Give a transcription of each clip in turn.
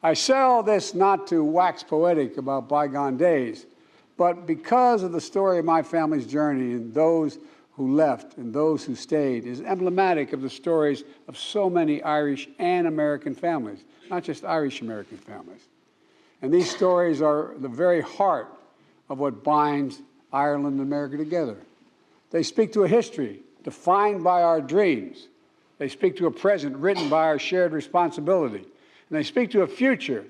I say all this not to wax poetic about bygone days, but because of the story of my family's journey and those who left and those who stayed is emblematic of the stories of so many Irish and American families, not just Irish-American families. And these stories are the very heart of what binds Ireland and America together. They speak to a history defined by our dreams. They speak to a present written by our shared responsibility. And they speak to a future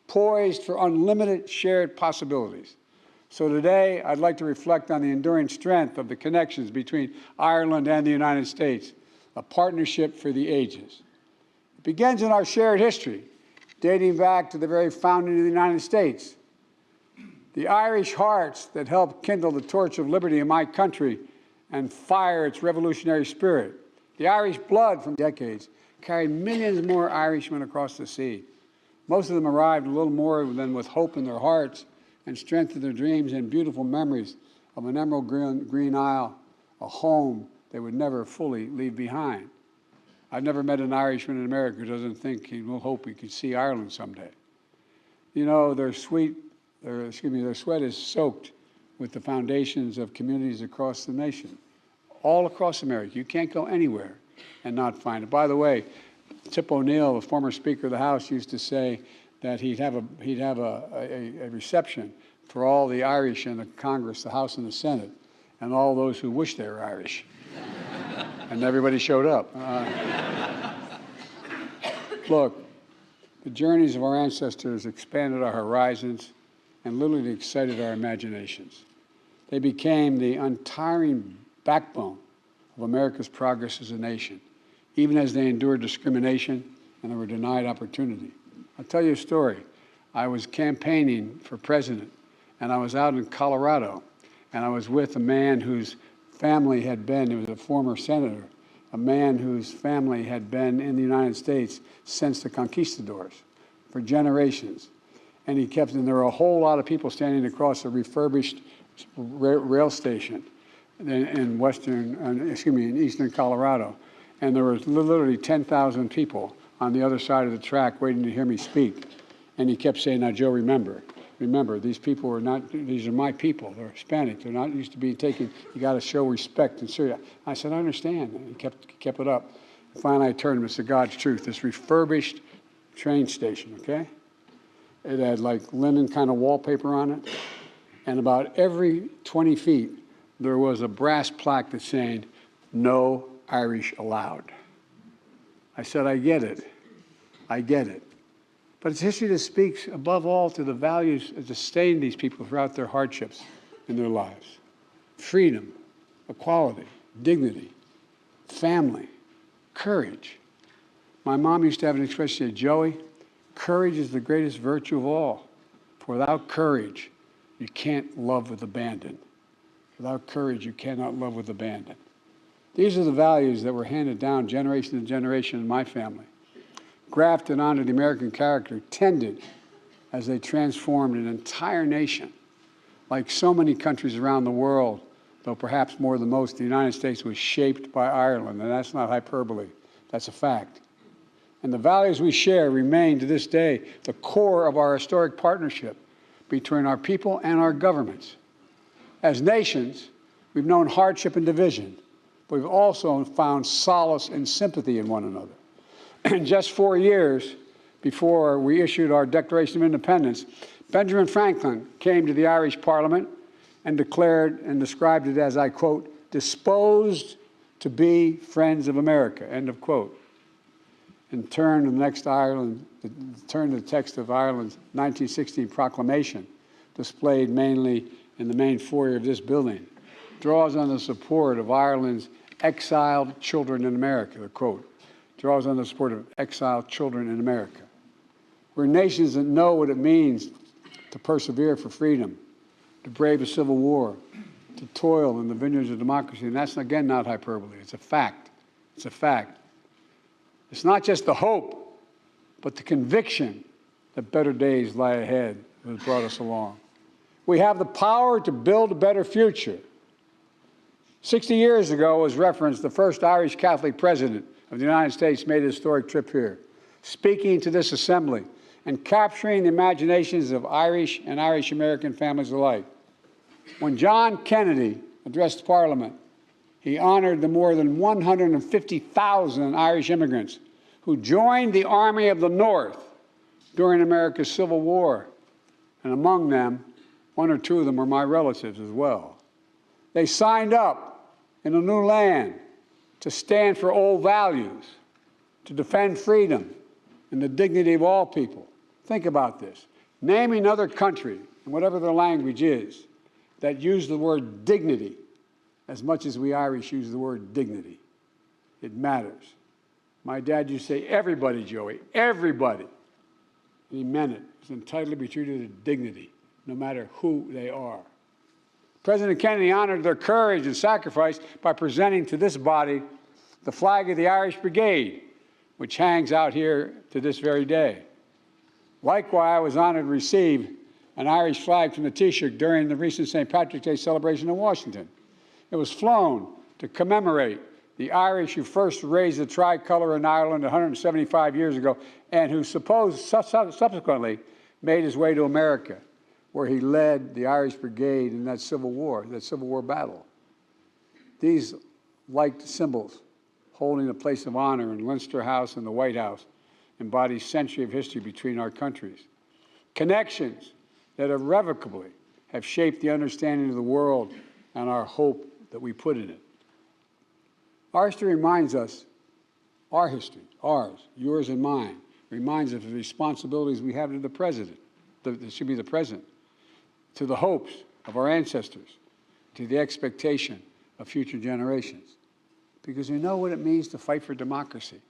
poised for unlimited shared possibilities. So today, I'd like to reflect on the enduring strength of the connections between Ireland and the United States, a partnership for the ages. It begins in our shared history, dating back to the very founding of the United States. The Irish hearts that helped kindle the torch of liberty in my country and fire its revolutionary spirit. The Irish blood from decades carried millions more Irishmen across the sea. Most of them arrived a little more than with hope in their hearts and strength in their dreams and beautiful memories of an emerald green isle, a home they would never fully leave behind. I've never met an Irishman in America who doesn't think he will hope he could see Ireland someday. You know, their sweat is soaked with the foundations of communities across the nation, all across America. You can't go anywhere and not find it. By the way, Tip O'Neill, the former Speaker of the House, used to say that he'd have a reception for all the Irish in the Congress, the House and the Senate, and all those who wish they were Irish. And everybody showed up. Look, the journeys of our ancestors expanded our horizons and literally excited our imaginations. They became the untiring backbone of America's progress as a nation, even as they endured discrimination and they were denied opportunity. I'll tell you a story. I was campaigning for president, and I was out in Colorado, and I was with a man whose family had been, he was a former senator, a man whose family had been in the United States since the conquistadors for generations. And and there were a whole lot of people standing across a refurbished rail station in eastern Colorado. And there was literally 10,000 people on the other side of the track waiting to hear me speak. And he kept saying, now, Joe, remember, these people are not, these are my people. They're Hispanic. They're not used to being taken. You got to show respect and serious. I said, I understand. And he kept it up. And finally, I turned to him and said, God's truth, this refurbished train station, okay? It had like linen kind of wallpaper on it. And about every 20 feet, there was a brass plaque that's saying, no Irish allowed. I said, I get it. I get it. But it's history that speaks above all to the values that sustain these people throughout their hardships in their lives. Freedom, equality, dignity, family, courage. My mom used to have an expression, say, Joey, courage is the greatest virtue of all. For without courage, you can't love with abandon. Without courage, you cannot love with abandon. These are the values that were handed down generation to generation in my family, grafted onto the American character, tended as they transformed an entire nation. Like so many countries around the world, though perhaps more than most, the United States was shaped by Ireland, and that's not hyperbole, that's a fact. And the values we share remain to this day the core of our historic partnership between our people and our governments. As nations, we've known hardship and division, but we've also found solace and sympathy in one another. And just 4 years before we issued our Declaration of Independence, Benjamin Franklin came to the Irish Parliament and declared and described it as, I quote, disposed to be friends of America, end of quote. And turn to the text of Ireland's 1916 proclamation, displayed mainly in the main foyer of this building, draws on the support of Ireland's exiled children in America, the quote, draws on the support of exiled children in America. We're nations that know what it means to persevere for freedom, to brave a civil war, to toil in the vineyards of democracy. And that's, again, not hyperbole. It's a fact. It's a fact. It's not just the hope, but the conviction that better days lie ahead that has brought us along. We have the power to build a better future. 60 years ago, as referenced, the first Irish Catholic president of the United States made a historic trip here, speaking to this assembly and capturing the imaginations of Irish and Irish-American families alike. When John Kennedy addressed Parliament, he honored the more than 150,000 Irish immigrants who joined the Army of the North during America's Civil War. And among them, one or two of them are my relatives as well. They signed up in a new land to stand for old values, to defend freedom and the dignity of all people. Think about this. Name another country, whatever their language is, that use the word dignity as much as we Irish use the word dignity. It matters. My dad used to say, everybody, Joey, everybody. And he meant it. Is entitled to be treated with dignity, no matter who they are. President Kennedy honored their courage and sacrifice by presenting to this body the flag of the Irish Brigade, which hangs out here to this very day. Likewise, I was honored to receive an Irish flag from the Taoiseach during the recent St. Patrick's Day celebration in Washington. It was flown to commemorate the Irish who first raised the tricolour in Ireland 175 years ago and who subsequently made his way to America, where he led the Irish Brigade in that Civil War battle. These like symbols holding a place of honor in Leinster House and the White House embody a century of history between our countries. Connections that irrevocably have shaped the understanding of the world and our hope that we put in it. Our history reminds us, our history, ours, yours and mine, reminds us of the responsibilities we have to the president, that should be the present, to the hopes of our ancestors, to the expectation of future generations. Because we know what it means to fight for democracy.